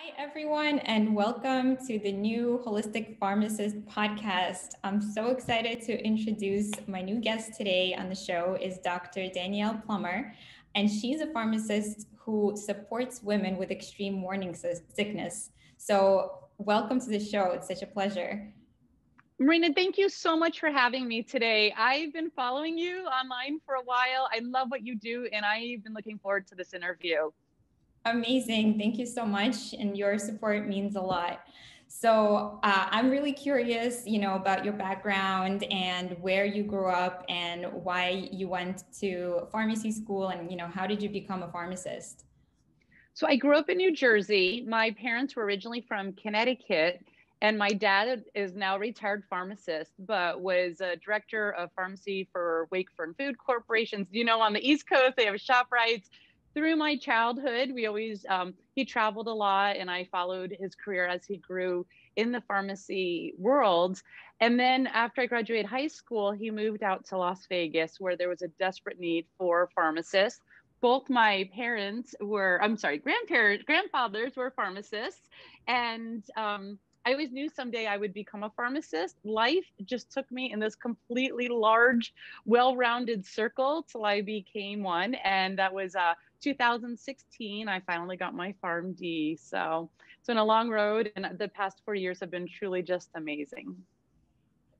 Hi, everyone, and welcome to the new Holistic Pharmacist podcast. I'm so excited to introduce my new guest today on the show is Dr. Danielle Plummer, and she's a pharmacist who supports women with extreme morning sickness. So welcome to the show. It's such a pleasure. Marina, thank you so much for having me today. I've been following you online for a while. I love what you do, and I've been looking forward to this interview. Amazing. Thank you so much. And your support means a lot. So I'm really curious, about your background and where you grew up and why you went to pharmacy school and, how did you become a pharmacist? So I grew up in New Jersey. My parents were originally from Connecticut, and my dad is now a retired pharmacist, but was a director of pharmacy for Wakefern Food Corporations. On the East Coast, they have ShopRites. Through my childhood, he traveled a lot, and I followed his career as he grew in the pharmacy world. And then after I graduated high school, he moved out to Las Vegas, where there was a desperate need for pharmacists. Both my grandfathers were pharmacists. And I always knew someday I would become a pharmacist. Life just took me in this completely large, well-rounded circle till I became one. And that was 2016. I finally got my PharmD. So it's been a long road, and the past 4 years have been truly just amazing.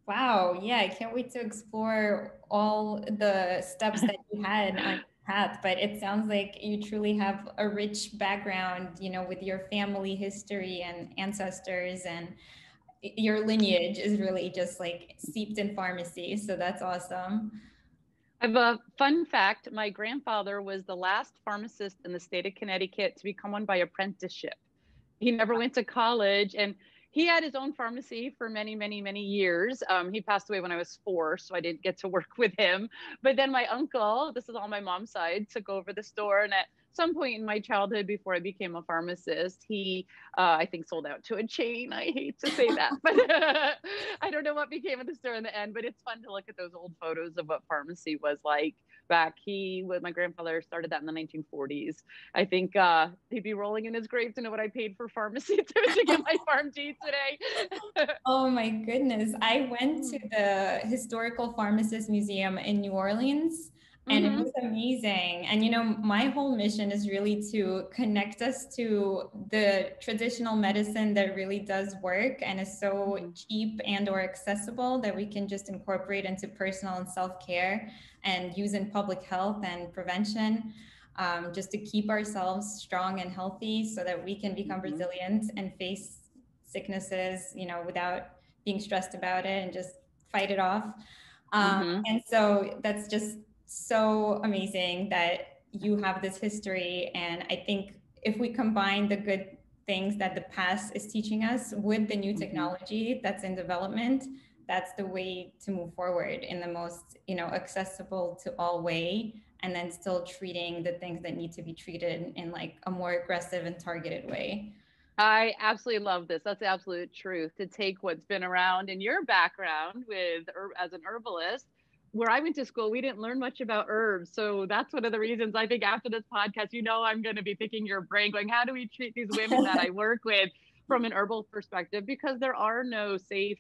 Wow. Yeah. I can't wait to explore all the steps that you had on your path, but it sounds like you truly have a rich background, with your family history and ancestors, and your lineage is really just like steeped in pharmacy. So that's awesome. I have a fun fact. My grandfather was the last pharmacist in the state of Connecticut to become one by apprenticeship. He never went to college, and he had his own pharmacy for many, many, many years. He passed away when I was 4, so I didn't get to work with him. But then my uncle, this is on my mom's side, took over the store. And at some point in my childhood, before I became a pharmacist, he, I think, sold out to a chain. I hate to say that, but I don't know what became of the store in the end. But it's fun to look at those old photos of what pharmacy was like back. My grandfather started that in the 1940s. I think he'd be rolling in his grave to know what I paid for pharmacy to get my PharmD today. Oh my goodness. I went to the Historical Pharmacist Museum in New Orleans, and it was amazing. And my whole mission is really to connect us to the traditional medicine that really does work and is so cheap and or accessible that we can just incorporate into personal and self-care and use in public health and prevention. Just to keep ourselves strong and healthy so that we can become resilient and face sicknesses, without being stressed about it and just fight it off. And so that's just so amazing that you have this history. And I think if we combine the good things that the past is teaching us with the new technology that's in development, that's the way to move forward in the most, accessible to all way, and then still treating the things that need to be treated in like a more aggressive and targeted way. I absolutely love this. That's the absolute truth. To take what's been around in your background as an herbalist, where I went to school, we didn't learn much about herbs. So that's one of the reasons I think after this podcast, I'm going to be picking your brain going, how do we treat these women that I work with from an herbal perspective? Because there are no safe,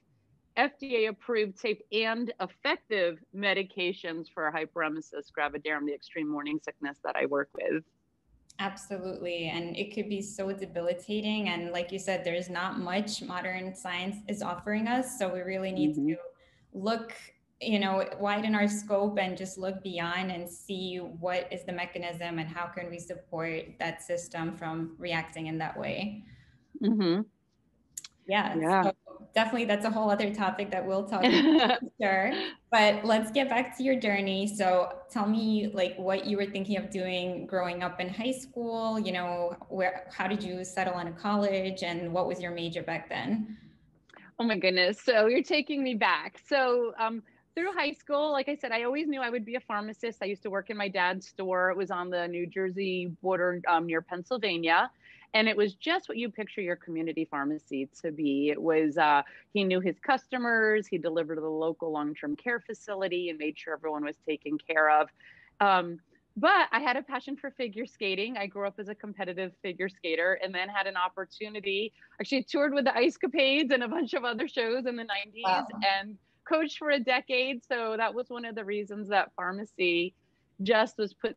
FDA approved, safe and effective medications for hyperemesis gravidarum, the extreme morning sickness that I work with. Absolutely. And it could be so debilitating. And like you said, there's not much modern science is offering us. So we really need to look, widen our scope and just look beyond and see what is the mechanism and how can we support that system from reacting in that way. Yeah. So definitely that's a whole other topic that we'll talk about, sure. But let's get back to your journey. So tell me like what you were thinking of doing growing up in high school, how did you settle into college and what was your major back then? Oh my goodness. So you're taking me back. So through high school, like I said, I always knew I would be a pharmacist. I used to work in my dad's store. It was on the New Jersey border near Pennsylvania. And it was just what you picture your community pharmacy to be. It was, he knew his customers, he delivered to the local long-term care facility and made sure everyone was taken care of. But I had a passion for figure skating. I grew up as a competitive figure skater and then had an opportunity, actually toured with the Ice Capades and a bunch of other shows in the 90s Wow. and coached for a decade. So that was one of the reasons that pharmacy just was put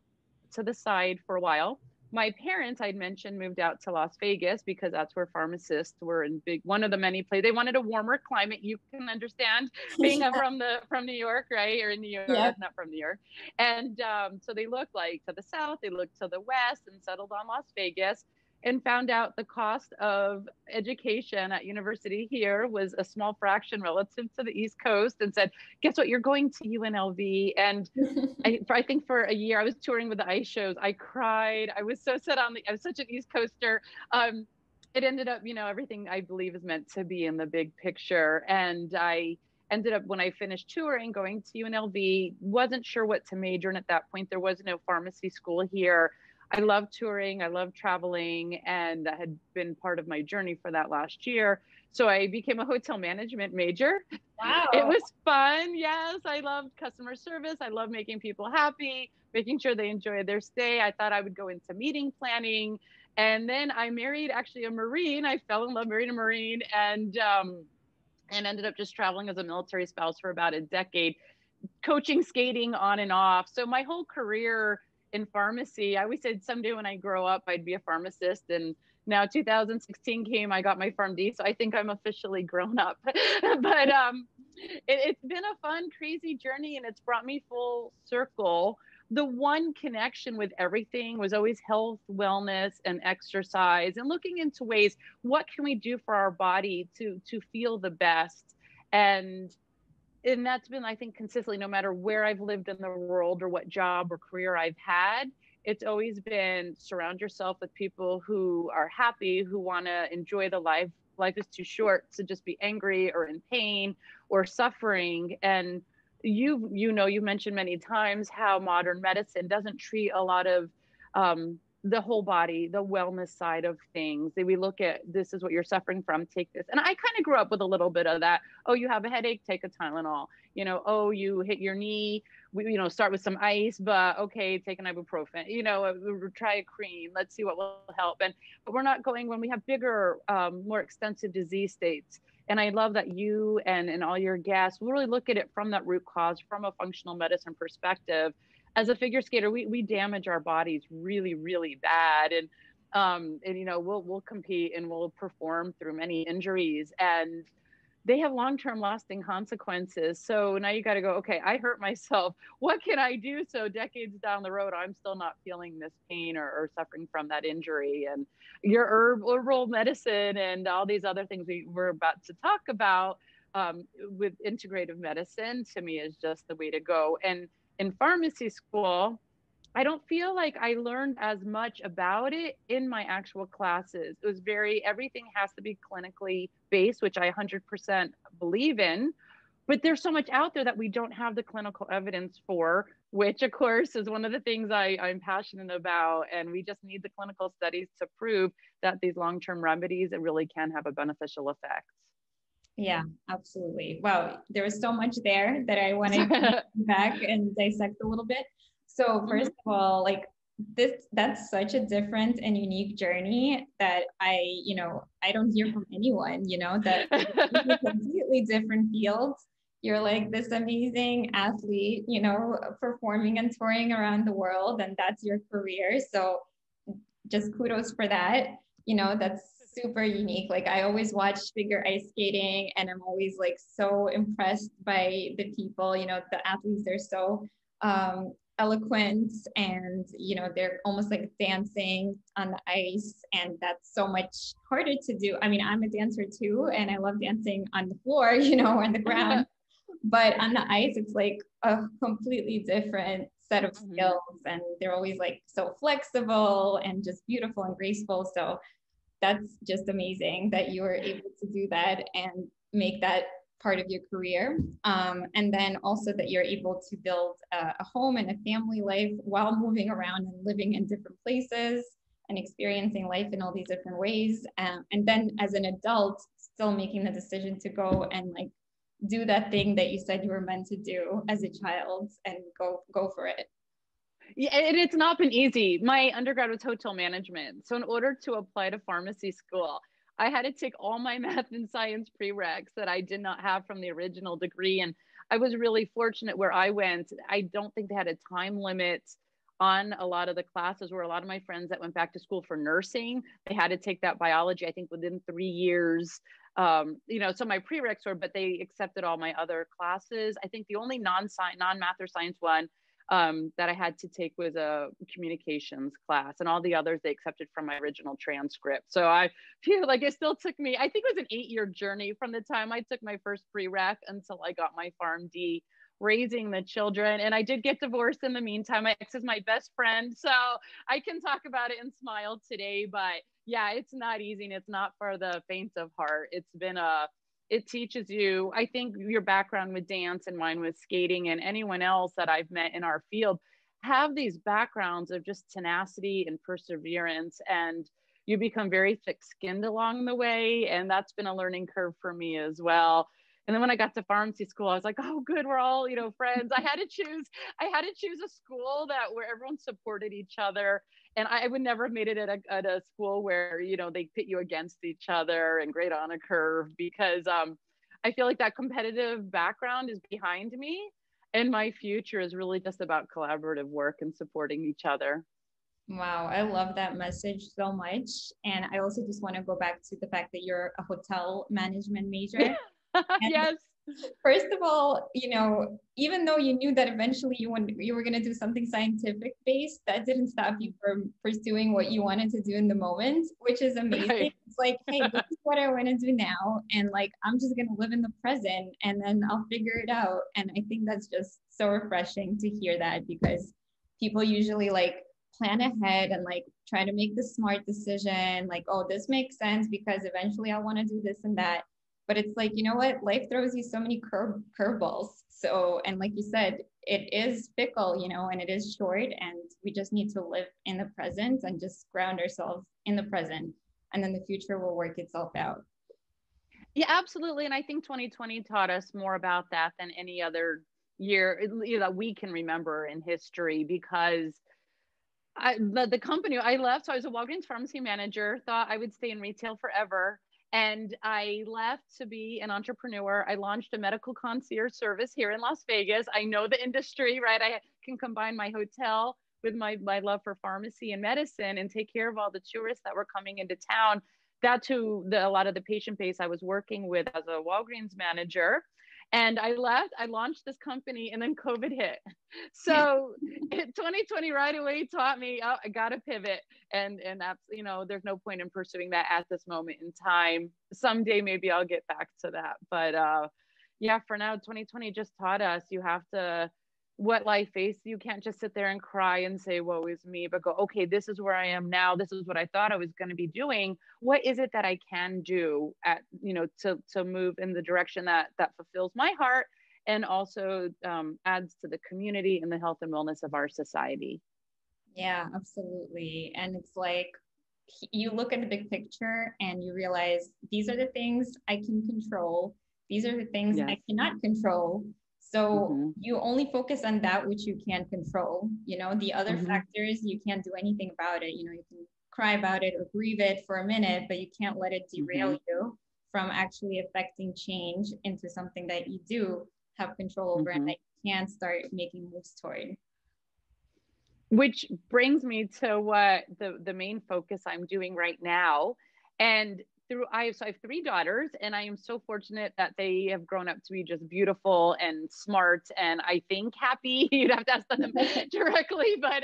to the side for a while. My parents, I'd mentioned, moved out to Las Vegas because that's where pharmacists were in big, one of the many places. They wanted a warmer climate. You can understand being Yeah. from New York, right? Or in New Yeah. York, not from New York. And so they looked like to the south, they looked to the west and settled on Las Vegas and found out the cost of education at university here was a small fraction relative to the East Coast and said, guess what? You're going to UNLV. And I think for a year I was touring with the ice shows. I cried. I was so set on I was such an East Coaster. It ended up, everything I believe is meant to be in the big picture. And I ended up, when I finished touring, going to UNLV, wasn't sure what to major in at that point. There was no pharmacy school here. I love touring. I love traveling. And that had been part of my journey for that last year. So I became a hotel management major. It Wow. was fun. Yes, I loved customer service. I love making people happy, making sure they enjoy their stay. I thought I would go into meeting planning. And then I married actually a Marine. I fell in love, married a Marine, and ended up just traveling as a military spouse for about a decade, coaching skating on and off. So my whole career in pharmacy, I always said someday when I grow up, I'd be a pharmacist. And now 2016 came, I got my PharmD. So I think I'm officially grown up. But it's been a fun, crazy journey and it's brought me full circle. The one connection with everything was always health, wellness, and exercise, and looking into ways, what can we do for our body to feel the best? And that's been, I think, consistently, no matter where I've lived in the world or what job or career I've had, it's always been surround yourself with people who are happy, who want to enjoy the life. Life is too short to just be angry or in pain or suffering. And you mentioned many times how modern medicine doesn't treat a lot of the whole body, the wellness side of things. We look at, this is what you're suffering from, take this. And I kind of grew up with a little bit of that. Oh, you have a headache, take a Tylenol. Oh, you hit your knee, start with some ice, but okay, take an ibuprofen, try a cream. Let's see what will help. But we're not going when we have bigger, more extensive disease states. And I love that you and all your guests really look at it from that root cause, from a functional medicine perspective. As a figure skater, we damage our bodies really, really bad. And we'll compete and we'll perform through many injuries, and they have long-term lasting consequences. So now you got to go, okay, I hurt myself. What can I do so decades down the road, I'm still not feeling this pain or suffering from that injury? And your herbal medicine and all these other things we're about to talk about with integrative medicine, to me, is just the way to go. And in pharmacy school, I don't feel like I learned as much about it in my actual classes. It was everything has to be clinically based, which I 100% believe in. But there's so much out there that we don't have the clinical evidence for, which, of course, is one of the things I'm passionate about. And we just need the clinical studies to prove that these long-term remedies really can have a beneficial effect. Yeah, absolutely. Wow, there was so much there that I want to come back and dissect a little bit. So first of all, like that's such a different and unique journey that I don't hear from anyone, that completely different fields. You're like this amazing athlete, performing and touring around the world, and that's your career. So just kudos for that. That's super unique. Like I always watch figure ice skating and I'm always like so impressed by the people, the athletes. They're so eloquent and they're almost like dancing on the ice, and that's so much harder to do. I mean, I'm a dancer too and I love dancing on the floor, on the ground, but on the ice it's like a completely different set of skills, and they're always like so flexible and just beautiful and graceful. So that's just amazing that you were able to do that and make that part of your career. And then also that you're able to build a home and a family life while moving around and living in different places and experiencing life in all these different ways. And then as an adult, still making the decision to go and like do that thing that you said you were meant to do as a child and go for it. Yeah, and it's not been easy. My undergrad was hotel management. So in order to apply to pharmacy school, I had to take all my math and science prereqs that I did not have from the original degree. And I was really fortunate where I went. I don't think they had a time limit on a lot of the classes, where a lot of my friends that went back to school for nursing, they had to take that biology, I think within 3 years. So my prereqs were, but they accepted all my other classes. I think the only non-math or science one that I had to take was a communications class, and all the others they accepted from my original transcript. So I feel like it still took me, I think it was an 8-year journey from the time I took my first prereq until I got my PharmD, raising the children. And I did get divorced in the meantime. My ex is my best friend, so I can talk about it and smile today. But yeah, it's not easy, and it's not for the faint of heart. It teaches you, I think your background with dance and mine with skating, and anyone else that I've met in our field have these backgrounds of just tenacity and perseverance, and you become very thick-skinned along the way. And that's been a learning curve for me as well. And then when I got to pharmacy school, I was like, oh, good, we're all, friends. I had to choose a school where everyone supported each other. And I would never have made it at a school where, they pit you against each other and grade on a curve, because I feel like that competitive background is behind me. And my future is really just about collaborative work and supporting each other. Wow, I love that message so much. And I also just want to go back to the fact that you're a hotel management major. Yes. First of all, even though you knew that eventually you were going to do something scientific based, that didn't stop you from pursuing what you wanted to do in the moment, which is amazing. Right. It's like, hey, this is what I want to do now. And like, I'm just going to live in the present, and then I'll figure it out. And I think that's just so refreshing to hear that, because people usually like plan ahead and like try to make the smart decision. Like, oh, this makes sense because eventually I want to do this and that. But it's like, you know what? Life throws you so many curveballs. So, and like you said, it is fickle, and it is short, and we just need to live in the present and just ground ourselves in the present. And then the future will work itself out. Yeah, absolutely. And I think 2020 taught us more about that than any other year that we can remember in history, because the company I left, so I was a Walgreens pharmacy manager, thought I would stay in retail forever. And I left to be an entrepreneur. I launched a medical concierge service here in Las Vegas. I know the industry, right? I can combine my hotel with my love for pharmacy and medicine and take care of all the tourists that were coming into town. That's who a lot of the patient base I was working with as a Walgreens manager. And I left, I launched this company, and then COVID hit. So 2020 right away taught me, oh, I got to pivot. And that's, there's no point in pursuing that at this moment in time. Someday, maybe I'll get back to that. But yeah, for now, 2020 just taught us you have to, what life faces, you can't just sit there and cry and say, woe is me, but go, okay, this is where I am now. This is what I thought I was going to be doing. What is it that I can do to move in the direction that fulfills my heart, and also adds to the community and the health and wellness of our society? Yeah, absolutely. And it's like, you look at the big picture and you realize these are the things I can control. These are the things I cannot control. So you only focus on that which you can control. The other factors, you can't do anything about it. You can cry about it or grieve it for a minute, but you can't let it derail you from actually affecting change into something that you do have control over and that you can start making moves toward. Which brings me to what the main focus I'm doing right now. And I have 3 daughters, and I am so fortunate that they have grown up to be just beautiful and smart, and I think happy. You'd have to ask them directly, but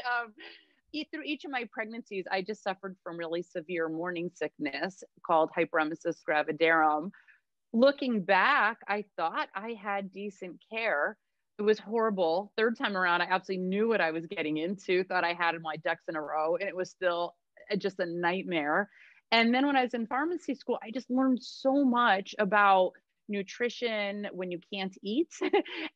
through each of my pregnancies, I just suffered from really severe morning sickness called Hyperemesis Gravidarum. Looking back, I thought I had decent care. It was horrible. Third time around, I absolutely knew what I was getting into, thought I had my ducks in a row, and it was still just a nightmare. And then when I was in pharmacy school, I just learned so much about nutrition when you can't eat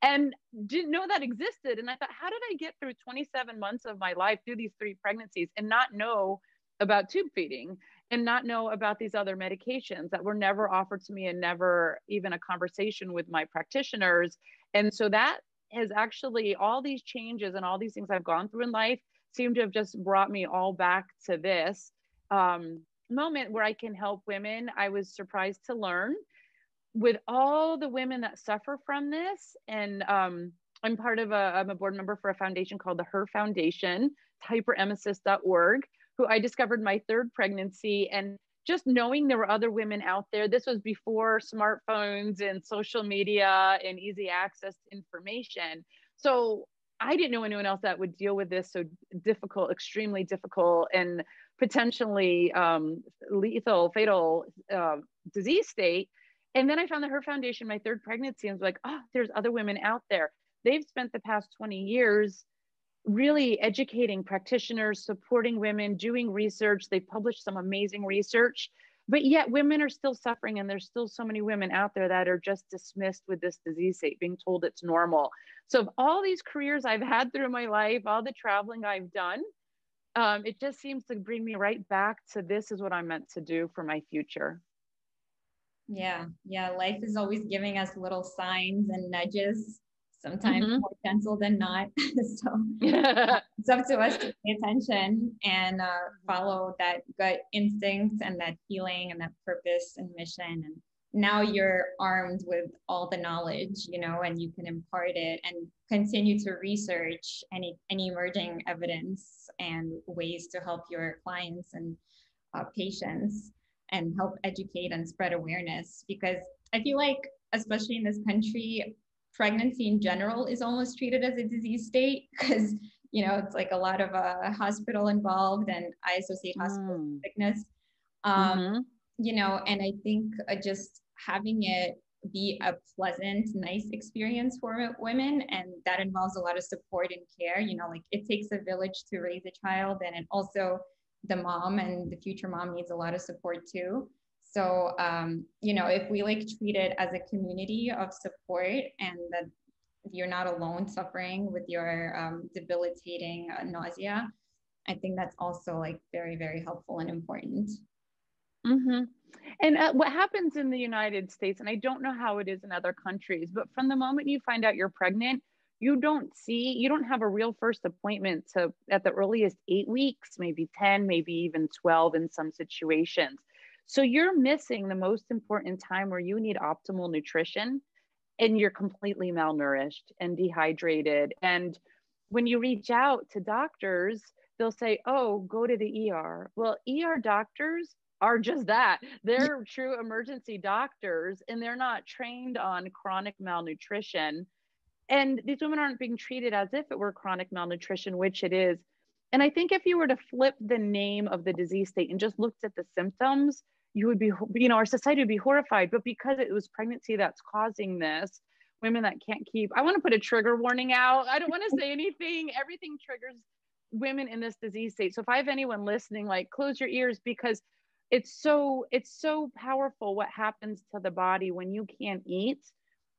and didn't know that existed. And I thought, how did I get through 27 months of my life through these 3 pregnancies and not know about tube feeding and not know about these other medications that were never offered to me and never even a conversation with my practitioners? And so that has actually, all these changes and all these things I've gone through in life seem to have just brought me all back to this moment where I can help women. I was surprised to learn with all the women that suffer from this. And I'm I'm a board member for a foundation called the Her Foundation, hyperemesis.org, who I discovered my third pregnancy. And just knowing there were other women out there, this was before smartphones and social media and easy access to information. So I didn't know anyone else that would deal with this so difficult, extremely difficult, and potentially lethal, fatal disease state. And then I found that Her Foundation, my third pregnancy, and was like, oh, there's other women out there. They've spent the past 20 years really educating practitioners, supporting women, doing research. They've published some amazing research, but yet women are still suffering. And there's still so many women out there that are just dismissed with this disease state, being told it's normal. So of all these careers I've had through my life, all the traveling I've done, it just seems to bring me right back to this is what I'm meant to do for my future. Yeah. Life is always giving us little signs and nudges, sometimes more gentle than not. So it's up to us to pay attention and follow that gut instinct and that feeling and that purpose and mission. And now you're armed with all the knowledge, and you can impart it and continue to research any emerging evidence and ways to help your clients and patients, and help educate and spread awareness. Because I feel like, especially in this country, pregnancy in general is almost treated as a disease state, because it's like a lot of hospital involved, and I associate hospital with sickness. And I think just having it be a pleasant, nice experience for women, and that involves a lot of support and care. Like, it takes a village to raise a child, and it also, the mom and the future mom needs a lot of support too. So, if we treat it as a community of support, and that you're not alone suffering with your debilitating nausea, I think that's also very, very helpful and important. And what happens in the United States, and I don't know how it is in other countries, but from the moment you find out you're pregnant, you don't have a real first appointment at the earliest 8 weeks, maybe 10, maybe even 12 in some situations. So you're missing the most important time where you need optimal nutrition, and you're completely malnourished and dehydrated. And when you reach out to doctors, they'll say, oh, go to the ER. Well, ER doctors are just that. They're true emergency doctors, and they're not trained on chronic malnutrition. And these women aren't being treated as if it were chronic malnutrition, which it is. And I think if you were to flip the name of the disease state and just looked at the symptoms, you would be, our society would be horrified. But because it was pregnancy that's causing this, women that can't keep, I want to put a trigger warning out. I don't want to say anything. Everything triggers women in this disease state. So if I have anyone listening, close your ears, because it's so powerful what happens to the body when you can't eat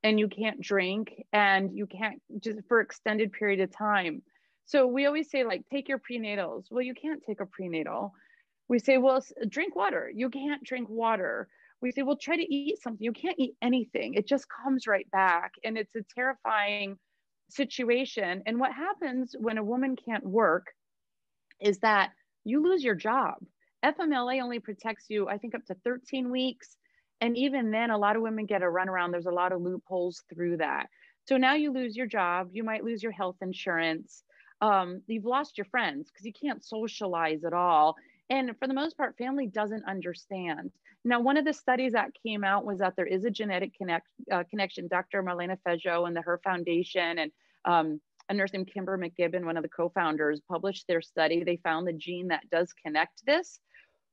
and you can't drink and you can't, just for extended period of time. So we always say, take your prenatals. Well, you can't take a prenatal. We say, well, drink water. You can't drink water. We say, well, try to eat something. You can't eat anything. It just comes right back. And it's a terrifying situation. And what happens when a woman can't work is that you lose your job. FMLA only protects you, I think, up to 13 weeks. And even then, a lot of women get a runaround. There's a lot of loopholes through that. So now you lose your job. You might lose your health insurance. You've lost your friends because you can't socialize at all. And for the most part, family doesn't understand. Now, one of the studies that came out was that there is a genetic connection. Dr. Marlena Fejo and the Her Foundation and a nurse named Kimber McGibbon, one of the co-founders, published their study. They found the gene that does connect this.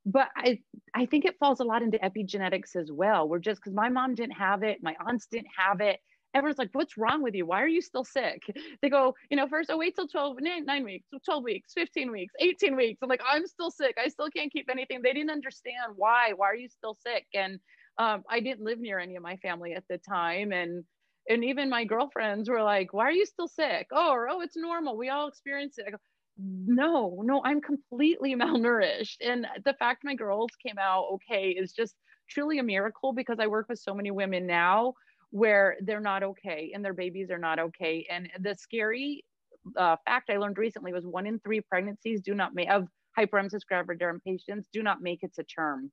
But I think it falls a lot into epigenetics as well. We're just, because my mom didn't have it, my aunts didn't have it. Everyone's like, what's wrong with you? Why are you still sick? They go, first, wait till 9 weeks, 12 weeks, 15 weeks, 18 weeks. I'm like, I'm still sick. I still can't keep anything. They didn't understand why are you still sick? And I didn't live near any of my family at the time. And even my girlfriends were like, why are you still sick? Oh, it's normal. We all experience it. I go, no, I'm completely malnourished. And the fact my girls came out okay is just truly a miracle, because I work with so many women now where they're not okay and their babies are not okay. And the scary fact I learned recently was 1 in 3 pregnancies of hyperemesis gravidarum patients do not make it to term,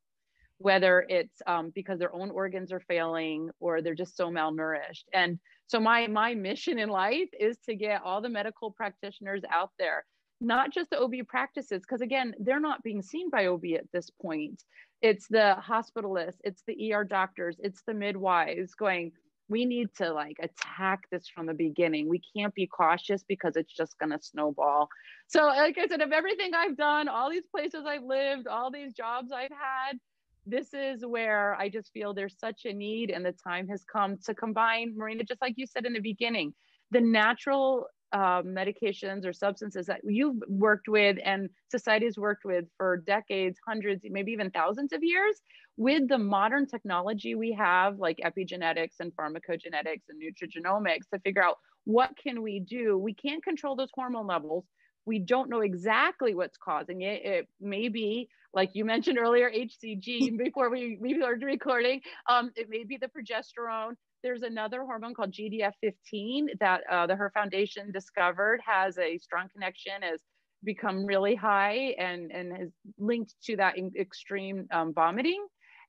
whether it's because their own organs are failing or they're just so malnourished. And so my mission in life is to get all the medical practitioners out there, not just the OB practices, because again, they're not being seen by OB at this point. It's the hospitalists, it's the ER doctors, it's the midwives going, we need to like attack this from the beginning. We can't be cautious because it's just going to snowball. So like I said, of everything I've done, all these places I've lived, all these jobs I've had, this is where I just feel there's such a need, and the time has come to combine, Marina, just like you said in the beginning, the natural medications or substances that you've worked with and society's worked with for decades, hundreds, maybe even thousands of years, with the modern technology we have, like epigenetics and pharmacogenetics and nutrigenomics, to figure out what can we do. We can't control those hormone levels. We don't know exactly what's causing it. It may be, like you mentioned earlier, HCG before we started recording. It may be the progesterone. There's another hormone called GDF15 that the Her Foundation discovered has a strong connection, has become really high and is linked to that extreme vomiting.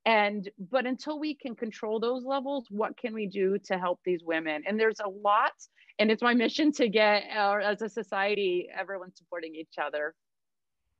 But until we can control those levels, what can we do to help these women? And there's a lot, and it's my mission to get, as a society, everyone supporting each other.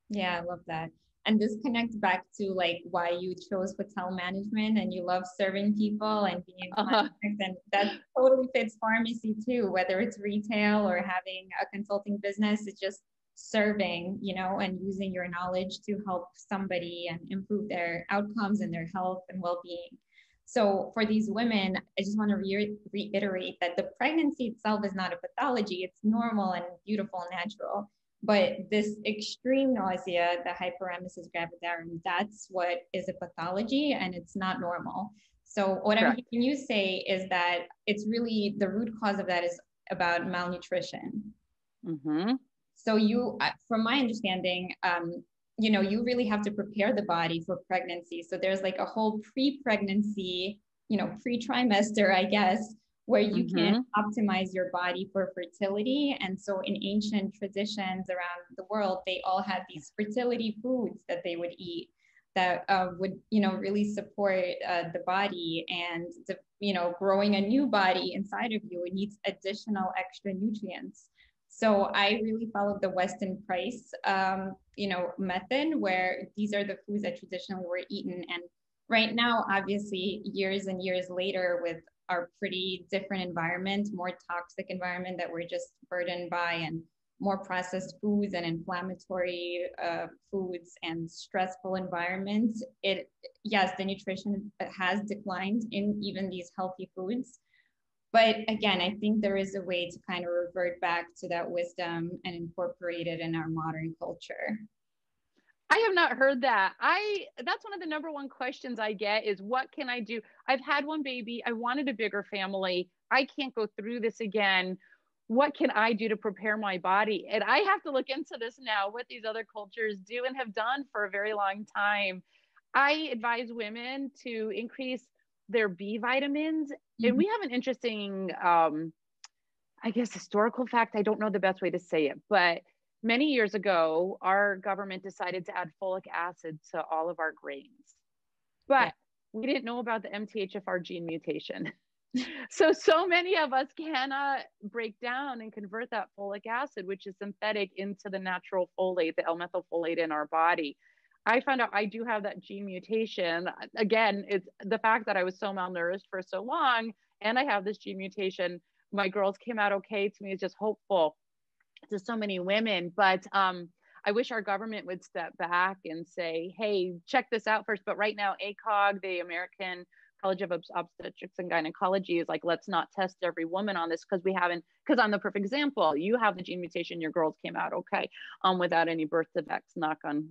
Yeah, I love that. And this connects back to like why you chose hotel management and you love serving people and being in contact. And that totally fits pharmacy too, whether it's retail or having a consulting business. It's just serving, you know, and using your knowledge to help somebody and improve their outcomes and their health and well-being. So for these women, I just want to reiterate that the pregnancy itself is not a pathology. It's normal and beautiful and natural. But this extreme nausea, the hyperemesis gravidarum, that's what is a pathology, and it's not normal. So what I'm hearing you say is that it's really the root cause of that is about malnutrition. Mm-hmm. So you, from my understanding, you know, you really have to prepare the body for pregnancy. So there's like a whole pre-pregnancy, you know, pre-trimester, I guess, where you can optimize your body for fertility. And so in ancient traditions around the world, they all had these fertility foods that they would eat that would, you know, really support the body and, the, you know, growing a new body inside of you. It needs additional extra nutrients. So I really followed the Weston Price, you know, method, where these are the foods that traditionally were eaten. And right now, obviously, years and years later, with our pretty different environment, more toxic environment that we're just burdened by, and more processed foods and inflammatory foods and stressful environments, yes, the nutrition has declined in even these healthy foods. But again, I think there is a way to kind of revert back to that wisdom and incorporate it in our modern culture. I have not heard that. That's one of the number one questions I get is, what can I do? I've had one baby. I wanted a bigger family. I can't go through this again. What can I do to prepare my body? And I have to look into this now, what these other cultures do and have done for a very long time. I advise women to increase their B vitamins. And we have an interesting, I guess, historical fact. I don't know the best way to say it, but many years ago, our government decided to add folic acid to all of our grains, but we didn't know about the MTHFR gene mutation. So many of us cannot break down and convert that folic acid, which is synthetic, into the natural folate, the L-methylfolate in our body. I found out I do have that gene mutation. Again, it's the fact that I was so malnourished for so long, and I have this gene mutation. My girls came out okay. To me, it's just hopeful to so many women. But I wish our government would step back and say, hey, check this out first. But right now, ACOG, the American College of Obstetrics and Gynecology, is like, let's not test every woman on this, because we haven't, because I'm the perfect example. You have the gene mutation, your girls came out okay, without any birth defects, knock on,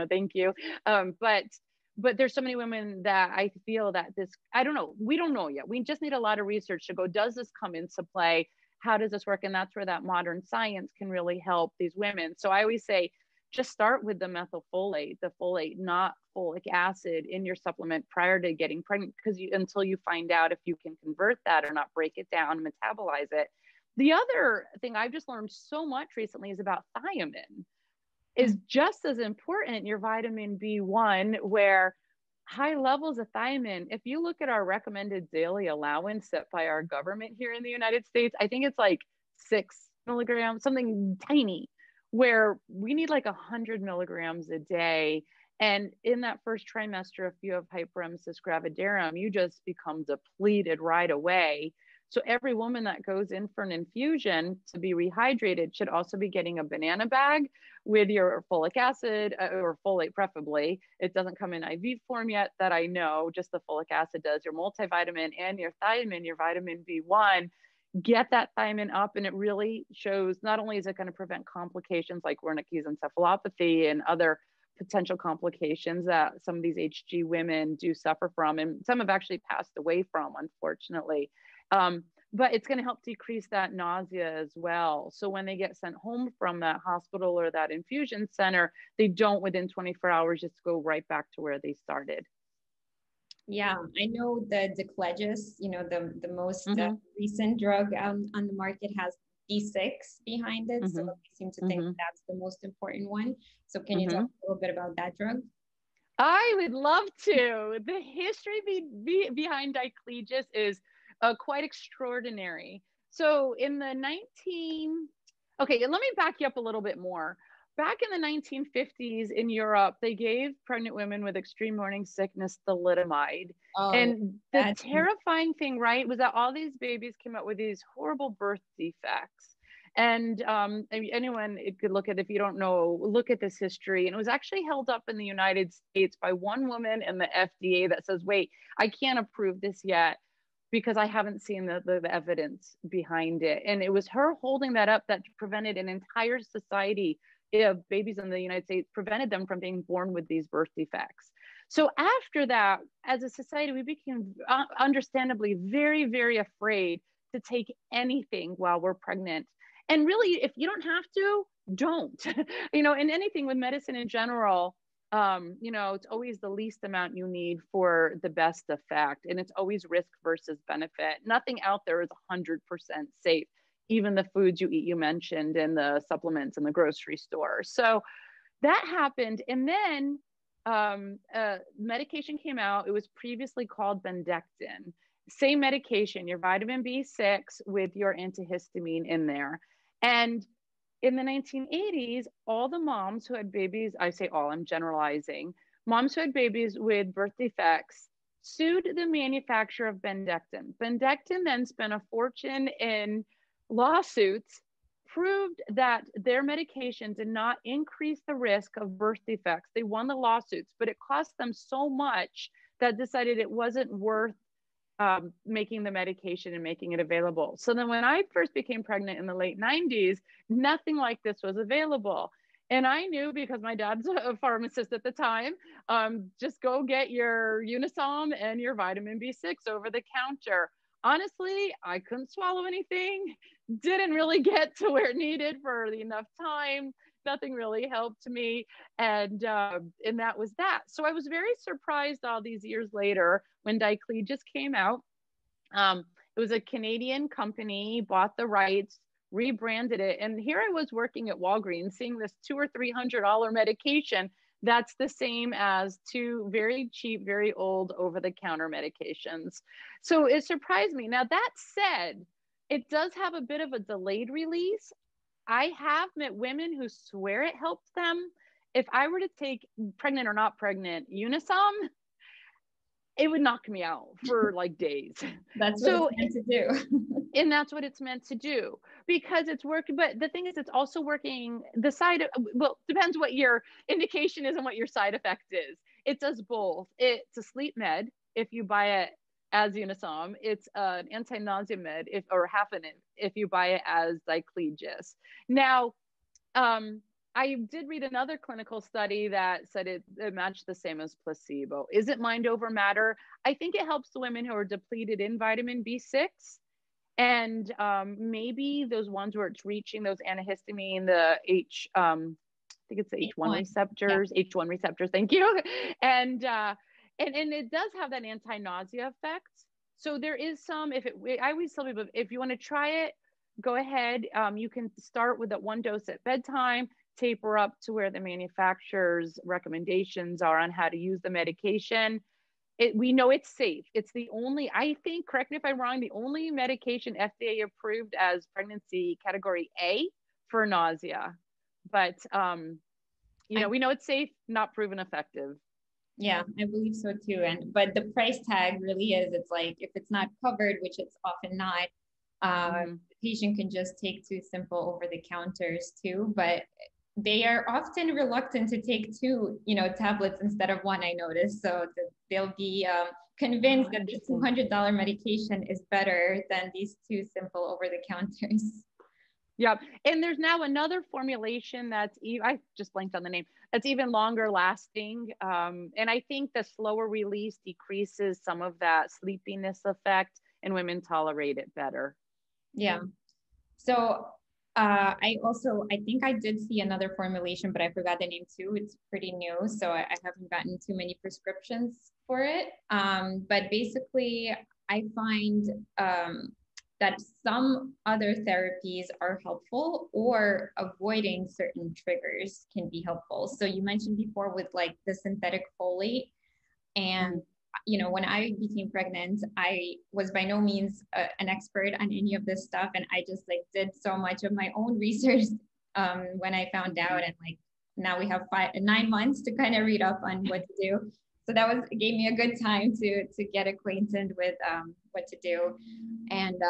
thank you. But there's so many women that I feel that this, I don't know, we don't know yet. We just need a lot of research to go, does this come into play? How does this work? And that's where that modern science can really help these women. So I always say, just start with the methylfolate, the folate, not folic acid in your supplement prior to getting pregnant, because until you find out if you can convert that or not, break it down, metabolize it. The other thing I've just learned so much recently is about thiamine is just as important, your vitamin B1, where high levels of thiamine, if you look at our recommended daily allowance set by our government here in the United States, I think it's like 6 milligrams, something tiny, where we need like 100 milligrams a day. And in that first trimester, if you have hyperemesis gravidarum, you just become depleted right away. So every woman that goes in for an infusion to be rehydrated should also be getting a banana bag with your folic acid or folate, preferably. It doesn't come in IV form yet that I know, just the folic acid does, your multivitamin and your thiamine, your vitamin B1. Get that thiamine up, and it really shows, not only is it going to prevent complications like Wernicke's encephalopathy and other potential complications that some of these HG women do suffer from, and some have actually passed away from, unfortunately. But it's going to help decrease that nausea as well. So when they get sent home from that hospital or that infusion center, they don't within 24 hours just go right back to where they started. Yeah, I know the Declegis, the most recent drug on the market has B6 behind it. So we seem to think that's the most important one. So can you talk a little bit about that drug? I would love to. The history behind Declegis is quite extraordinary. So in the okay, let me back you up a little bit more. Back in the 1950s in Europe, they gave pregnant women with extreme morning sickness thalidomide. And the terrifying thing, right, was that all these babies came out with these horrible birth defects. And anyone could look at, if you don't know, look at this history. And it was actually held up in the United States by one woman in the FDA that says, wait, I can't approve this yet because I haven't seen the evidence behind it. And it was her holding that up that prevented an entire society of babies in the United States, prevented them from being born with these birth defects. So after that, as a society, we became understandably very, very afraid to take anything while we're pregnant. And really, if you don't have to, don't. In anything with medicine in general, it's always the least amount you need for the best effect. And it's always risk versus benefit. Nothing out there is 100% safe. Even the foods you eat, you mentioned, and the supplements in the grocery store. So that happened. And then medication came out. It was previously called bendectin. Same medication, your vitamin B6 with your antihistamine in there. And in the 1980s, all the moms who had babies, I say all, I'm generalizing, moms who had babies with birth defects sued the manufacturer of bendectin. Bendectin then spent a fortune in lawsuits, proved that their medication did not increase the risk of birth defects. They won the lawsuits, but it cost them so much that decided it wasn't worth making the medication and making it available. So then when I first became pregnant in the late 90s, nothing like this was available. And I knew, because my dad's a pharmacist at the time, just go get your Unisom and your vitamin B6 over the counter. Honestly, I couldn't swallow anything, didn't really get to where it needed for enough time. Nothing really helped me. And that was that. So I was very surprised all these years later when Declegis came out. It was a Canadian company, bought the rights, rebranded it. And here I was working at Walgreens, seeing this $200 or $300 medication that's the same as two very cheap, very old over-the-counter medications. So it surprised me. Now, that said, it does have a bit of a delayed release. I have met women who swear it helps them. If I were to take, pregnant or not pregnant, Unisom, it would knock me out for like days. That's what it's meant to do. And that's what it's meant to do, because it's working. But the thing is, it's also working depends what your indication is and what your side effect is. It does both. It's a sleep med if you buy it as Unisom. It's an anti-nausea med or if you buy it as Declegis. Now, I did read another clinical study that said it matched the same as placebo. Is it mind over matter? I think it helps the women who are depleted in vitamin B6. And maybe those ones where it's reaching those antihistamine, the think it's the H1 H1. receptors, Yeah. H1 receptors, thank you. And it does have that anti-nausea effect. So there is some, I always tell people, if you want to try it, go ahead. You can start with that one dose at bedtime, taper up to where the manufacturer's recommendations are on how to use the medication. We know it's safe. It's the only, I think, correct me if I'm wrong, the only medication FDA approved as pregnancy category A for nausea. But, you know, we know it's safe, not proven effective. Yeah, I believe so too. But the price tag really is, it's like, if it's not covered, which it's often not, the patient can just take two simple over the counters too, but they are often reluctant to take two, tablets instead of one, I noticed. So they'll be convinced that the $200 medication is better than these two simple over the counters. Yeah. And there's now another formulation I just blanked on the name, that's even longer lasting. And I think the slower release decreases some of that sleepiness effect, and women tolerate it better. Yeah. So I think I did see another formulation, but I forgot the name too. It's pretty new, so I haven't gotten too many prescriptions for it. But basically, I find that some other therapies are helpful, or avoiding certain triggers can be helpful. So you mentioned before with like the synthetic folate, and when I became pregnant, I was by no means an expert on any of this stuff, and I just like did so much of my own research when I found out, and like now we have 9 months to kind of read up on what to do. So that gave me a good time to get acquainted with what to do. And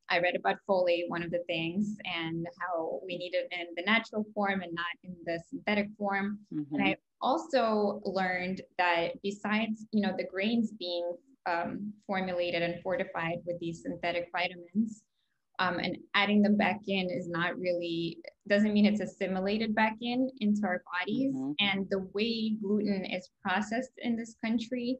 I read about folate, one of the things, and how we need it in the natural form and not in the synthetic form. And I also learned that besides, the grains being formulated and fortified with these synthetic vitamins, and adding them back in doesn't mean it's assimilated back into our bodies. And the way gluten is processed in this country,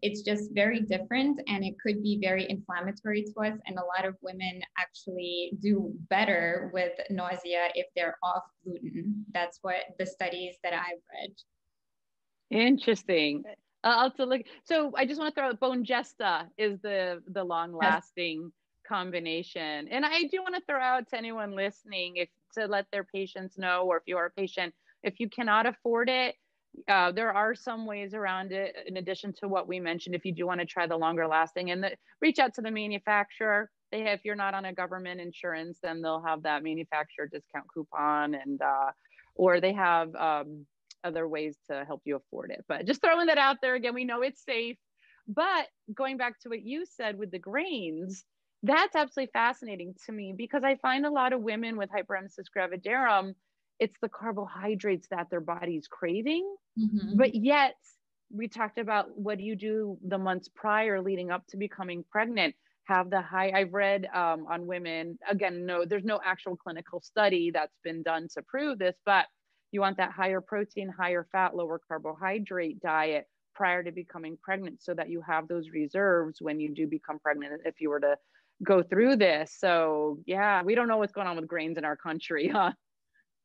it's just very different, and it could be very inflammatory to us. And a lot of women actually do better with nausea if they're off gluten. That's what the studies that I've read. Interesting. I'll have to look. So I just want to throw out Bone-Gesta is the long lasting combination. And I do want to throw out to anyone listening, to let their patients know, or if you are a patient, if you cannot afford it, there are some ways around it in addition to what we mentioned. If you do want to try the longer lasting, and reach out to the manufacturer. If you're not on a government insurance, then they'll have that manufacturer discount coupon, and or they have other ways to help you afford it. But just throwing that out there again, we know it's safe. But going back to what you said with the grains, that's absolutely fascinating to me, because I find a lot of women with hyperemesis gravidarum, it's the carbohydrates that their body's craving. But yet we talked about, what do you do the months prior leading up to becoming pregnant? Have the high, I've read on women, again, there's no actual clinical study that's been done to prove this, but you want that higher protein, higher fat, lower carbohydrate diet prior to becoming pregnant, so that you have those reserves when you do become pregnant, if you were to go through this. So yeah, we don't know what's going on with grains in our country, huh?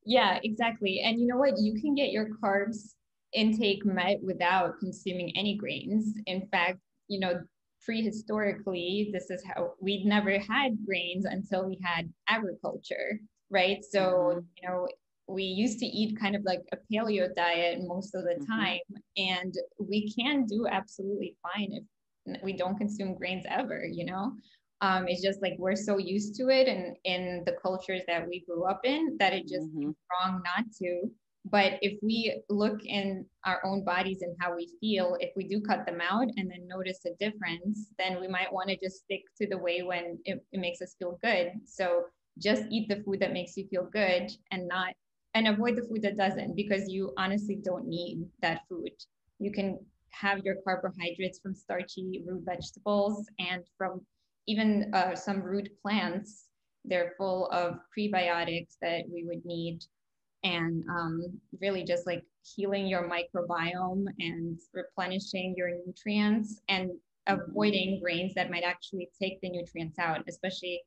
Yeah, exactly. And you know what? You can get your carbs intake met without consuming any grains. In fact, prehistorically, this is how we'd never had grains until we had agriculture, right? So, we used to eat kind of like a paleo diet most of the time, and we can do absolutely fine if we don't consume grains ever, It's just like we're so used to it, and in the cultures that we grew up in, that it just seems wrong not to. But if we look in our own bodies and how we feel, if we do cut them out and then notice a difference, then we might want to just stick to the way when it makes us feel good. So just eat the food that makes you feel good, and avoid the food that doesn't, because you honestly don't need that food. You can have your carbohydrates from starchy root vegetables, and from even some root plants. They're full of prebiotics that we would need, and really just like healing your microbiome and replenishing your nutrients, and avoiding grains that might actually take the nutrients out, especially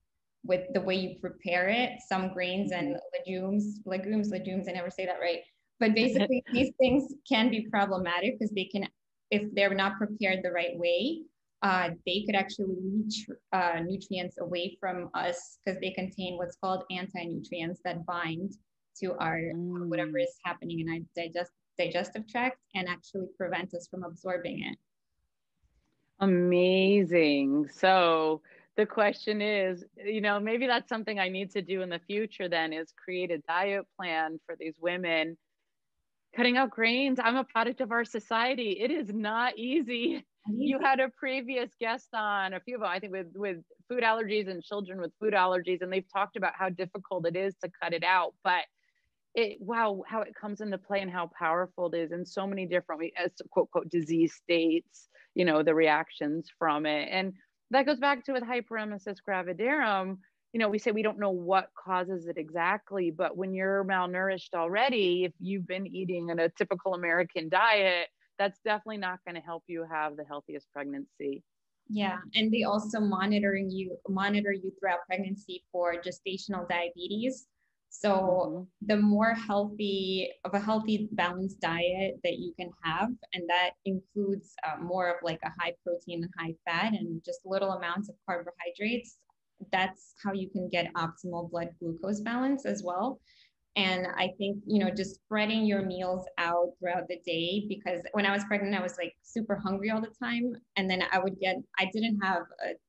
with the way you prepare it. Some grains and legumes, I never say that right. But basically these things can be problematic because they can, if they're not prepared the right way, they could actually leach nutrients away from us because they contain what's called anti-nutrients that bind to our whatever is happening in our digestive tract and actually prevent us from absorbing it. Amazing. So the question is, you know, maybe that's something I need to do in the future then, is create a diet plan for these women. Cutting out grains, I'm a product of our society. It is not easy. You had a previous guest on, a few of them, I think, with food allergies and children with food allergies, and they've talked about how difficult it is to cut it out. But wow, how it comes into play and how powerful it is in so many different, as quote, quote, disease states, you know, the reactions from it. And that goes back to with Hyperemesis gravidarum. You know, we say we don't know what causes it exactly, but when you're malnourished already, if you've been eating in a typical American diet, that's definitely not going to help you have the healthiest pregnancy. Yeah, and they also monitor you throughout pregnancy for gestational diabetes. So the more healthy, balanced diet that you can have, and that includes more of like a high protein and high fat and just little amounts of carbohydrates, that's how you can get optimal blood glucose balance as well. And I think, you know, just spreading your meals out throughout the day, because when I was pregnant, I was like super hungry all the time. And then I didn't have,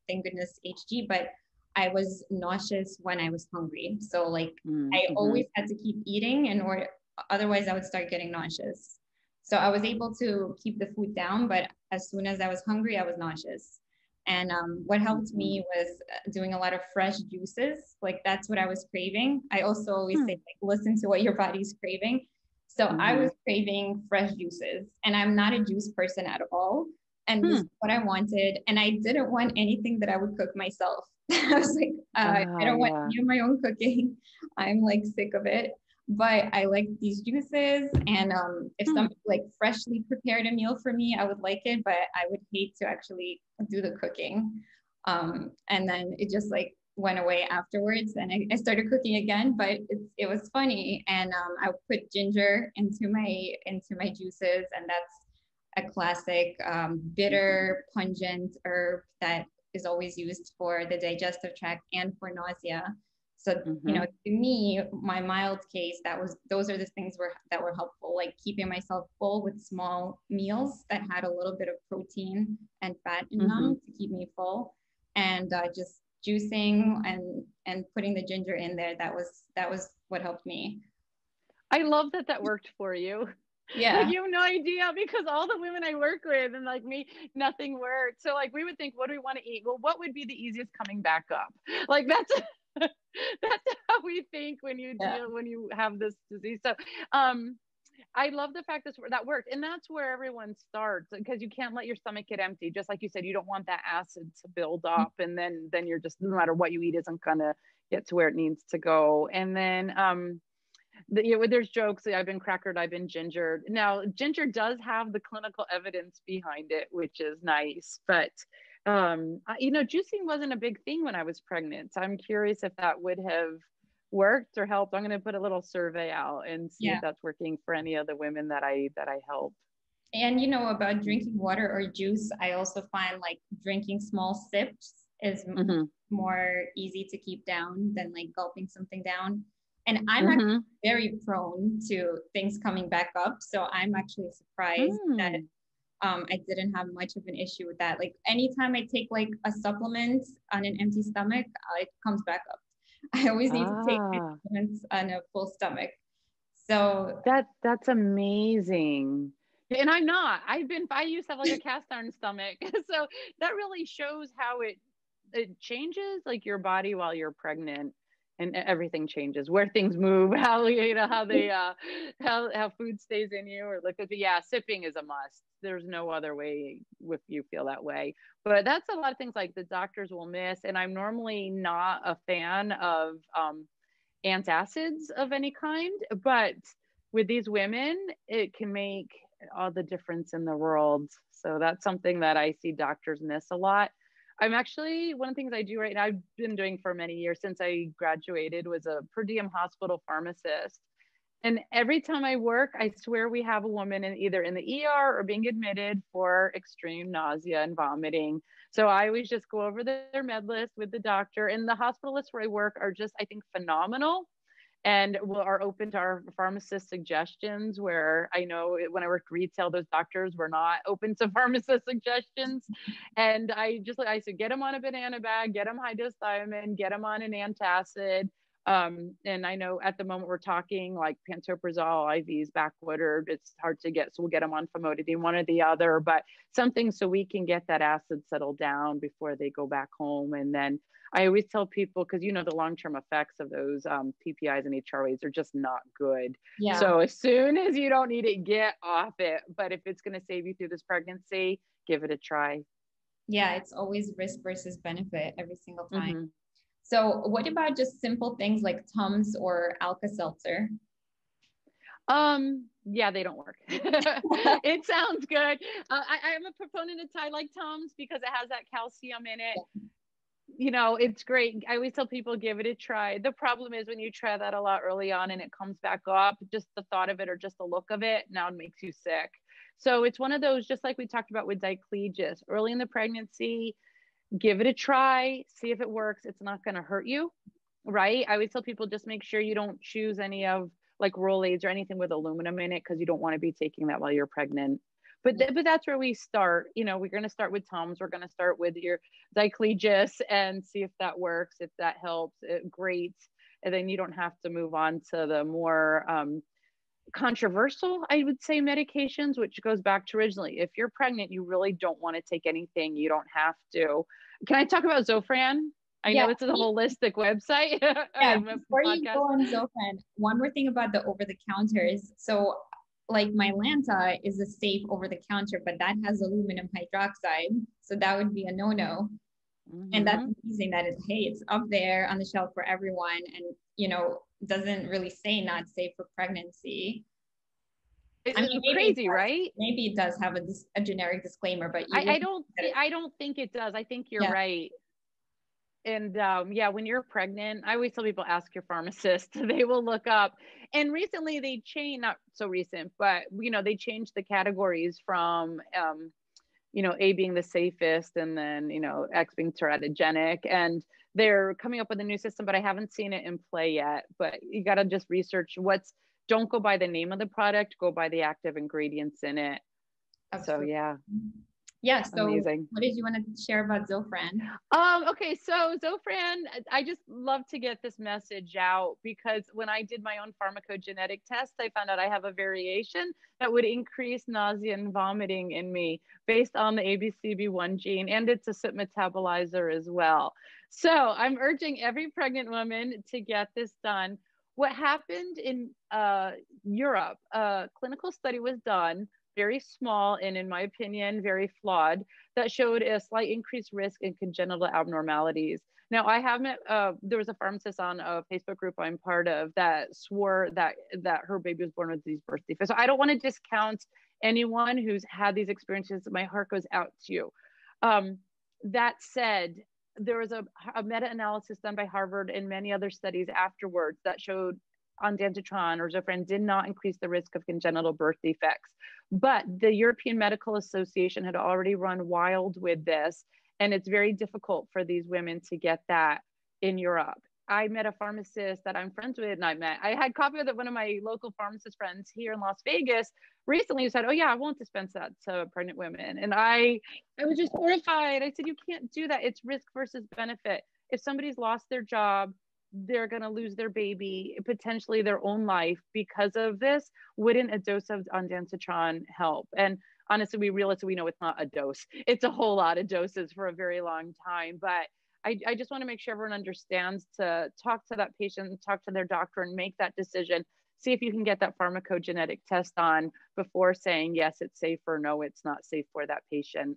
thank goodness, HG, but I was nauseous when I was hungry. So like I always had to keep eating or otherwise I would start getting nauseous. So I was able to keep the food down, but as soon as I was hungry, I was nauseous. And what helped me was doing a lot of fresh juices. Like that's what I was craving. I also always say, like, listen to what your body's craving. So I was craving fresh juices, and I'm not a juice person at all. And this is what I wanted. And I didn't want anything that I would cook myself. I was like, I don't want any of my own cooking. I'm like sick of it. But I like these juices, and if somebody like freshly prepared a meal for me, I would like it, but I would hate to actually do the cooking. And then it just like went away afterwards, and I started cooking again, but it was funny. And I would put ginger into my juices, and that's a classic bitter, pungent herb that is always used for the digestive tract and for nausea. So, you know, to me, my mild case, those are the things that were helpful, like keeping myself full with small meals that had a little bit of protein and fat in them to keep me full, and just juicing and putting the ginger in there. That was what helped me. I love that worked for you. Yeah. Like you have no idea, because all the women I work with and like me, nothing worked. So like we would think, what do we want to eat? Well, what would be the easiest coming back up? Like that's how we think when you when you have this disease. So I love the fact that worked. And that's where everyone starts, because you can't let your stomach get empty. Just like you said, you don't want that acid to build up, and then you're just, no matter what you eat, isn't gonna get to where it needs to go. And then there's jokes. I've been crackered, I've been gingered. Now, ginger does have the clinical evidence behind it, which is nice. But, you know, juicing wasn't a big thing when I was pregnant. So I'm curious if that would have worked or helped. I'm going to put a little survey out and see if that's working for any of the women that I help. And, you know, about drinking water or juice, I also find like drinking small sips is more easy to keep down than like gulping something down. And I'm actually very prone to things coming back up. So I'm actually surprised that I didn't have much of an issue with that. Like anytime I take like a supplement on an empty stomach, it comes back up. I always need to take supplements on a full stomach. So that's amazing. And I'm not. I used to have like a cast iron stomach. So that really shows how it changes like your body while you're pregnant. And everything changes, where things move, how, you know, how they, how food stays in you, or like, yeah, sipping is a must. There's no other way if you feel that way. But that's a lot of things like the doctors will miss. And I'm normally not a fan of antacids of any kind, but with these women, it can make all the difference in the world. So that's something that I see doctors miss a lot. I'm actually, one of the things I do right now, I've been doing for many years since I graduated, was a per diem hospital pharmacist. And every time I work, I swear we have a woman either in the ER or being admitted for extreme nausea and vomiting. So I always just go over their med list with the doctor. And the hospitalists where I work are just, I think, phenomenal, and are open to our pharmacist suggestions, where I know when I worked retail, those doctors were not open to pharmacist suggestions. And I said, get them on a banana bag, get them high dose thiamine, get them on an antacid. And I know at the moment we're talking like pantoprazole IVs backordered. It's hard to get, so we'll get them on famotidine, one or the other, but something so we can get that acid settled down before they go back home. And then I always tell people, because the long-term effects of those PPIs and HRAs are just not good. Yeah. So as soon as you don't need it, get off it. But if it's going to save you through this pregnancy, give it a try. Yeah, it's always risk versus benefit every single time. Mm-hmm. So what about just simple things like Tums or Alka-Seltzer? Yeah, they don't work. It sounds good. I am a proponent of I like Tums because it has that calcium in it. Yeah. It's great. I always tell people, give it a try. The problem is when you try that a lot early on and it comes back up, just the thought of it or just the look of it now makes you sick. So it's one of those, just like we talked about with diclegis, early in the pregnancy, give it a try, see if it works. It's not going to hurt you, right? I always tell people, just make sure you don't choose any of like Rolaids or anything with aluminum in it, because you don't want to be taking that while you're pregnant. But that's where we start. We're going to start with Tums. We're going to start with your diclegis and see if that works. If that helps, great. And then you don't have to move on to the more controversial, I would say, medications, which goes back to originally, if you're pregnant, you really don't want to take anything. You don't have to. Can I talk about Zofran? I know it's a holistic website. Yeah, before you go on Zofran, one more thing about the over-the-counters. So like Mylanta is a safe over-the-counter, but that has aluminum hydroxide. So that would be a no-no. Mm-hmm. And that's amazing that it's up there on the shelf for everyone, and doesn't really say not safe for pregnancy. It's crazy, right? Maybe it does have a generic disclaimer, but I don't think it does. I think you're right. And when you're pregnant, I always tell people, ask your pharmacist. They will look up. And recently they changed, not so recent, but they changed the categories from A being the safest, and then X being teratogenic, and they're coming up with a new system, but I haven't seen it in play yet. But you got to just research don't go by the name of the product, go by the active ingredients in it. Absolutely. So yeah, so amazing. What did you want to share about Zofran? Okay, so Zofran, I just love to get this message out, because when I did my own pharmacogenetic test, I found out I have a variation that would increase nausea and vomiting in me based on the ABCB1 gene, and it's a CYP metabolizer as well. So I'm urging every pregnant woman to get this done. What happened in Europe, a clinical study was done, very small and, in my opinion, very flawed, that showed a slight increased risk in congenital abnormalities. Now, I have met, there was a pharmacist on a Facebook group I'm part of that swore that her baby was born with these birth defects. So I don't want to discount anyone who's had these experiences. My heart goes out to you. That said, there was a meta-analysis done by Harvard and many other studies afterwards that showed ondansetron or Zofran did not increase the risk of congenital birth defects. But the European Medical Association had already run wild with this, and it's very difficult for these women to get that in Europe. I met a pharmacist that I'm friends with, and I had coffee with one of my local pharmacist friends here in Las Vegas recently, who said, oh yeah, I won't dispense that to pregnant women. And I was just horrified. I said, you can't do that. It's risk versus benefit. If somebody's lost their job, they're going to lose their baby, potentially their own life because of this. Wouldn't a dose of ondansetron help? And honestly, we know it's not a dose. It's a whole lot of doses for a very long time. But I just want to make sure everyone understands to talk to that patient, talk to their doctor, and make that decision. See if you can get that pharmacogenetic test on before saying, yes, it's safe, or no, it's not safe for that patient.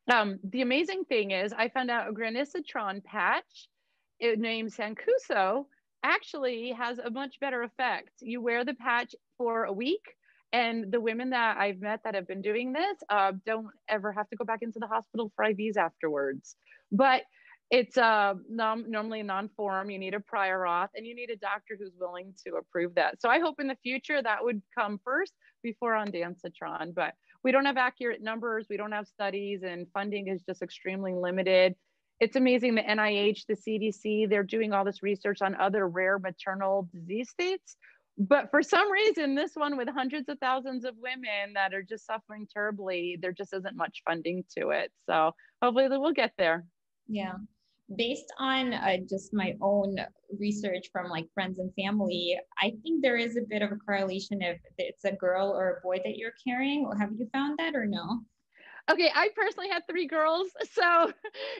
The amazing thing is I found out a granisetron patch, named Sancuso, actually has a much better effect. You wear the patch for a week, And the women that I've met that have been doing this don't ever have to go back into the hospital for IVs afterwards. But it's normally a non-form. You need a prior auth, and you need a doctor who's willing to approve that. So I hope in the future that would come first before ondansetron. But we don't have accurate numbers. We don't have studies, and funding is just extremely limited. It's amazing, the NIH, the CDC, they're doing all this research on other rare maternal disease states. But for some reason, this one with hundreds of thousands of women that are just suffering terribly, there just isn't much funding to it. So hopefully we'll get there. Yeah. Based on just my own research from like friends and family, I think there is a bit of a correlation if it's a girl or a boy that you're carrying. Have you found that or no? Okay, I personally had 3 girls. So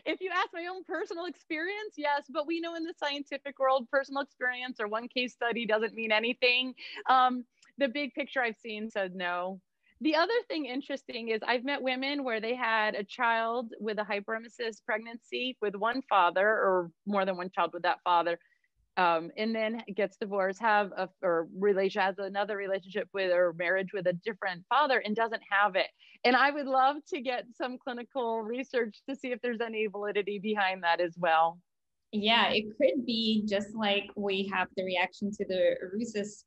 if you ask my own personal experience, yes, but we know in the scientific world, personal experience or one case study doesn't mean anything. The big picture I've seen said no. The other thing interesting is I've met women where they had a child with a hyperemesis pregnancy with one father or more than one child with that father. And then gets divorced, has another relationship with or marriage with a different father and doesn't have it. And I would love to get some clinical research to see if there's any validity behind that as well. Yeah, it could be just like we have the reaction to the rhesus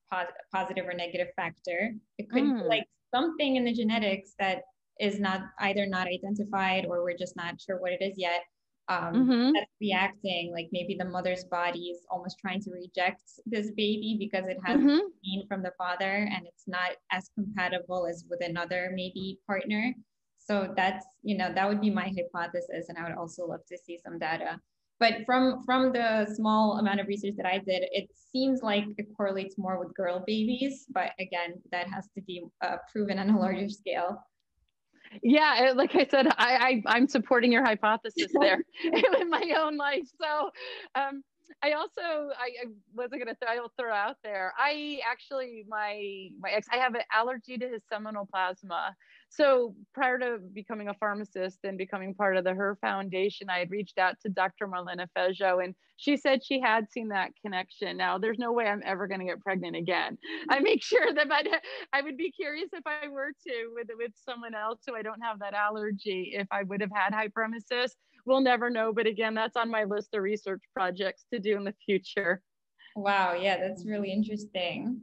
positive or negative factor. It could be like something in the genetics that is not identified, or we're just not sure what it is yet. That's reacting, like maybe the mother's body is almost trying to reject this baby because it has gene from the father and it's not as compatible as with another maybe partner. So that's, that would be my hypothesis, and I would also love to see some data. But from the small amount of research that I did, it seems like it correlates more with girl babies. But again, that has to be proven on a larger scale. Yeah, like I said, I'm supporting your hypothesis there in my own life. So I also, I'll throw out there. I actually, my ex, I have an allergy to his seminal plasma. So prior to becoming a pharmacist and becoming part of the HER Foundation, I had reached out to Dr. Marlena Fejo, and she said she had seen that connection. Now, there's no way I'm ever going to get pregnant again. I make sure that I would be curious if I were to with someone else who I don't have that allergy, if I would have had hyperemesis. We'll never know. But again, that's on my list of research projects to do in the future. Wow. Yeah, that's really interesting.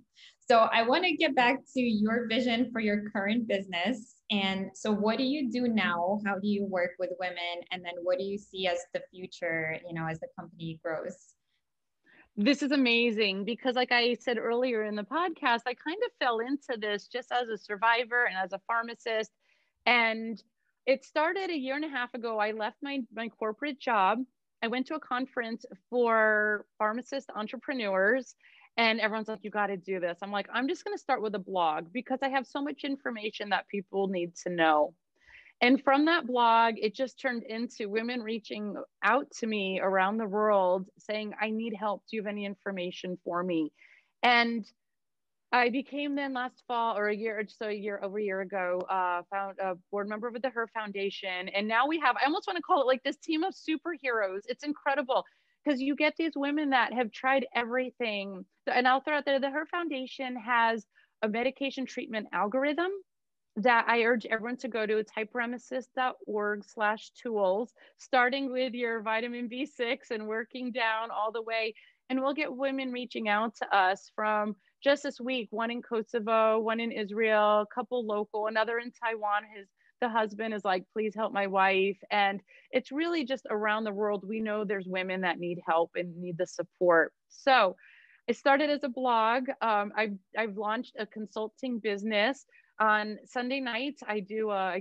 So I want to get back to your vision for your current business. And so what do you do now? How do you work with women? And then what do you see as the future, as the company grows? This is amazing because, like I said earlier in the podcast, I kind of fell into this just as a survivor and as a pharmacist. And it started a year and a half ago. I left my corporate job. I went to a conference for pharmacist entrepreneurs, and everyone's like, you got to do this. I'm like, I'm just going to start with a blog because I have so much information that people need to know. And from that blog, it just turned into women reaching out to me around the world saying, I need help. Do you have any information for me? And I became then last fall or over a year ago, found a board member with the HER Foundation. And now we have, I almost want to call it like this team of superheroes. It's incredible because you get these women that have tried everything. And I'll throw out there, the HER Foundation has a medication treatment algorithm that I urge everyone to go to. It's hyperemesis.org/tools, starting with your vitamin B6 and working down all the way. And we'll get women reaching out to us from just this week, one in Kosovo, one in Israel, a couple local, another in Taiwan. The husband is like, please help my wife. And it's really just around the world. We know there's women that need help and need the support. So it started as a blog. I've launched a consulting business. On Sunday nights, I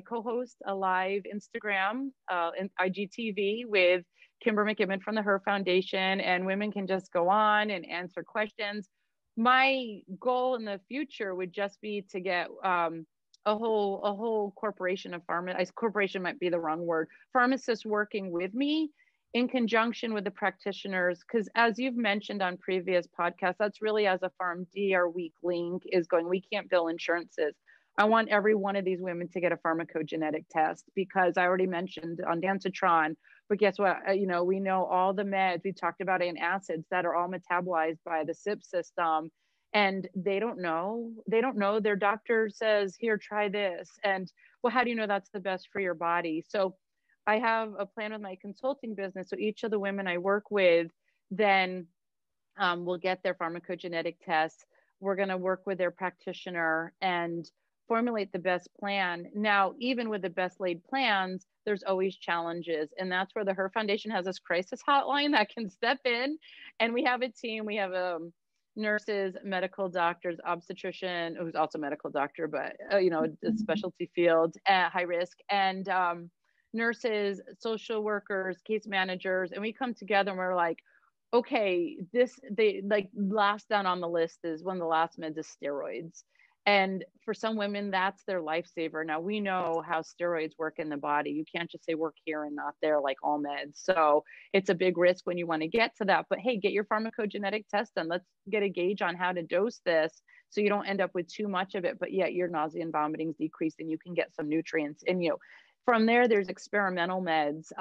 co-host a live Instagram and IGTV with Kimber McKibben from the HER Foundation, and women can just go on and answer questions. My goal in the future would just be to get a whole corporation of pharmacists. Corporation might be the wrong word. Pharmacists working with me in conjunction with the practitioners, because as you've mentioned on previous podcasts, that's really, as a PharmD, our weak link is going, we can't bill insurances. I want every one of these women to get a pharmacogenetic test, because I already mentioned ondansetron, but guess what? We know all the meds. We talked about antacids that are all metabolized by the CYP system. and they don't know. Their doctor says, here, try this. And well, how do you know that's the best for your body? So I have a plan with my consulting business. So each of the women I work with then will get their pharmacogenetic tests. We're going to work with their practitioner and formulate the best plan. Now, even with the best laid plans, there's always challenges. And that's where the Her Foundation has this crisis hotline that can step in. And we have a team. We have nurses, medical doctors, obstetrician, who's also a medical doctor, but, a specialty field at high risk, and nurses, social workers, case managers. And we come together and we're like, okay, last down on the list is one of the last meds is steroids. And for some women, that's their lifesaver. Now we know how steroids work in the body. You can't just say work here and not there like all meds. So it's a big risk when you want to get to that. But hey, get your pharmacogenetic test done. Let's get a gauge on how to dose this so you don't end up with too much of it, but yet your nausea and vomiting is decreased and you can get some nutrients in you. From there, there's experimental meds.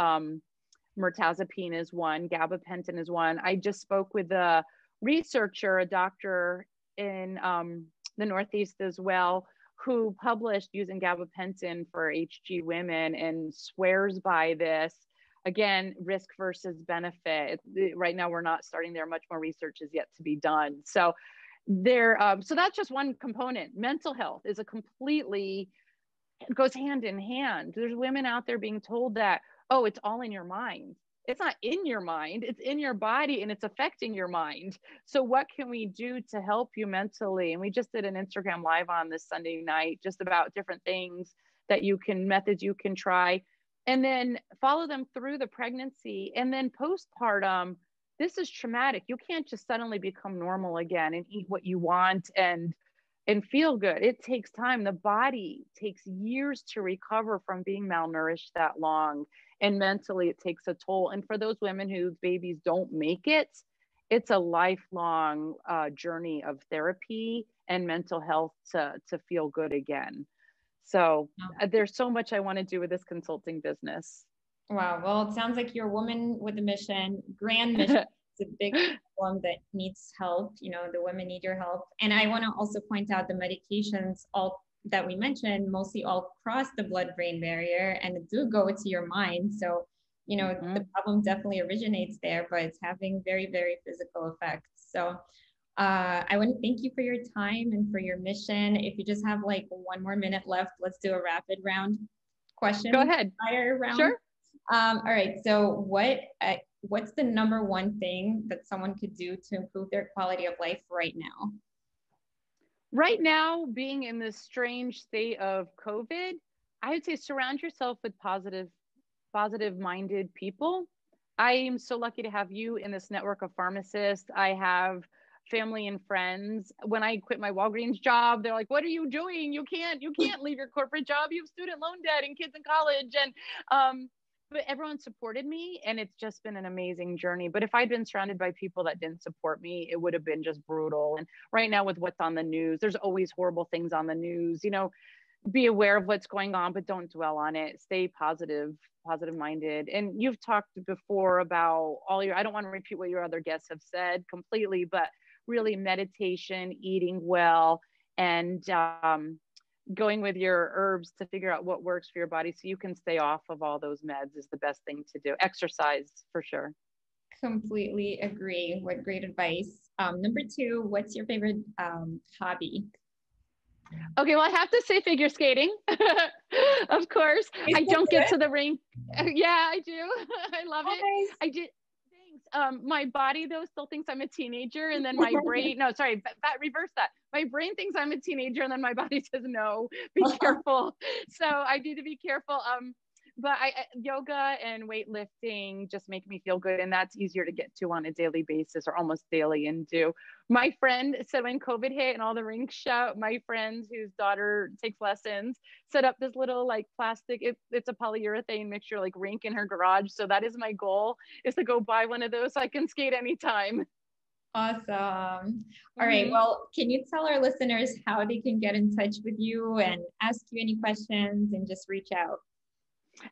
Mirtazapine is one, gabapentin is one. I just spoke with a researcher, a doctor in the Northeast as well, who published using gabapentin for HG women and swears by this. Again, risk versus benefit. Right now, we're not starting there. Much more research is yet to be done. So so that's just one component. Mental health is it goes hand in hand. There's women out there being told that, oh, it's all in your mind. It's not in your mind, it's in your body and it's affecting your mind. So what can we do to help you mentally? And we just did an Instagram live on this Sunday night, just about different things methods you can try, and then follow them through the pregnancy. And then postpartum, this is traumatic. You can't just suddenly become normal again and eat what you want and feel good. It takes time. The body takes years to recover from being malnourished that long. And mentally, it takes a toll. And for those women whose babies don't make it, it's a lifelong journey of therapy and mental health to feel good again. So there's so much I want to do with this consulting business. Wow. Well, it sounds like you're a woman with a mission, grand mission. It's a big problem that needs help. The women need your help. And I want to also point out the medications all that we mentioned mostly all cross the blood-brain barrier and do go to your mind. So, the problem definitely originates there, but it's having very, very physical effects. So I want to thank you for your time and for your mission. If you just have like one more minute left, let's do a rapid round question. Go ahead. Fire round. Sure. All right. So what's the number one thing that someone could do to improve their quality of life right now? Right now, being in this strange state of COVID, I would say surround yourself with positive-minded people. I am so lucky to have you in this network of pharmacists. I have family and friends. When I quit my Walgreens job, they're like, what are you doing? You can't leave your corporate job. You have student loan debt and kids in college. And but everyone supported me, and it's just been an amazing journey. But if I'd been surrounded by people that didn't support me, it would have been just brutal. And right now with what's on the news, there's always horrible things on the news. Be aware of what's going on, but don't dwell on it. Stay positive-minded. And you've talked before about I don't want to repeat what your other guests have said completely, but really meditation, eating well, and going with your herbs to figure out what works for your body so you can stay off of all those meds is the best thing to do. Exercise for sure. Completely agree. What great advice. Number 2, what's your favorite hobby? Okay, well, I have to say figure skating. Of course. I don't get to the rink. Yeah, I do. I love it. Nice. I did. My body though still thinks I'm a teenager, and then my brain, reverse that. My brain thinks I'm a teenager, and then my body says, no, be careful. So I need to be careful. But yoga and weightlifting just make me feel good, and that's easier to get to on a daily basis, or almost daily, and do. My friend said when COVID hit and all the rinks shut, my friend whose daughter takes lessons set up this little plastic, it's a polyurethane mixture rink in her garage. So that is my goal, is to go buy one of those so I can skate anytime. Awesome. All right. Well, can you tell our listeners how they can get in touch with you and ask you any questions and just reach out?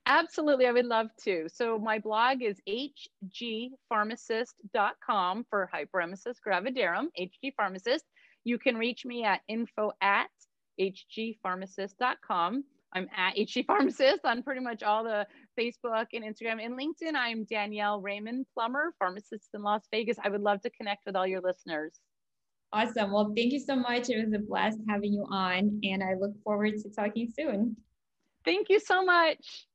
Absolutely. I would love to. So my blog is hgpharmacist.com for Hyperemesis Gravidarum, HG Pharmacist. You can reach me at info@hgpharmacist.com. I'm at HG Pharmacist on pretty much all the Facebook and Instagram. And LinkedIn, I'm Danielle Raymond Plummer, pharmacist in Las Vegas. I would love to connect with all your listeners. Awesome. Well, thank you so much. It was a blast having you on, and I look forward to talking soon. Thank you so much.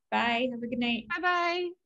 Bye. Have a good night. Bye-bye.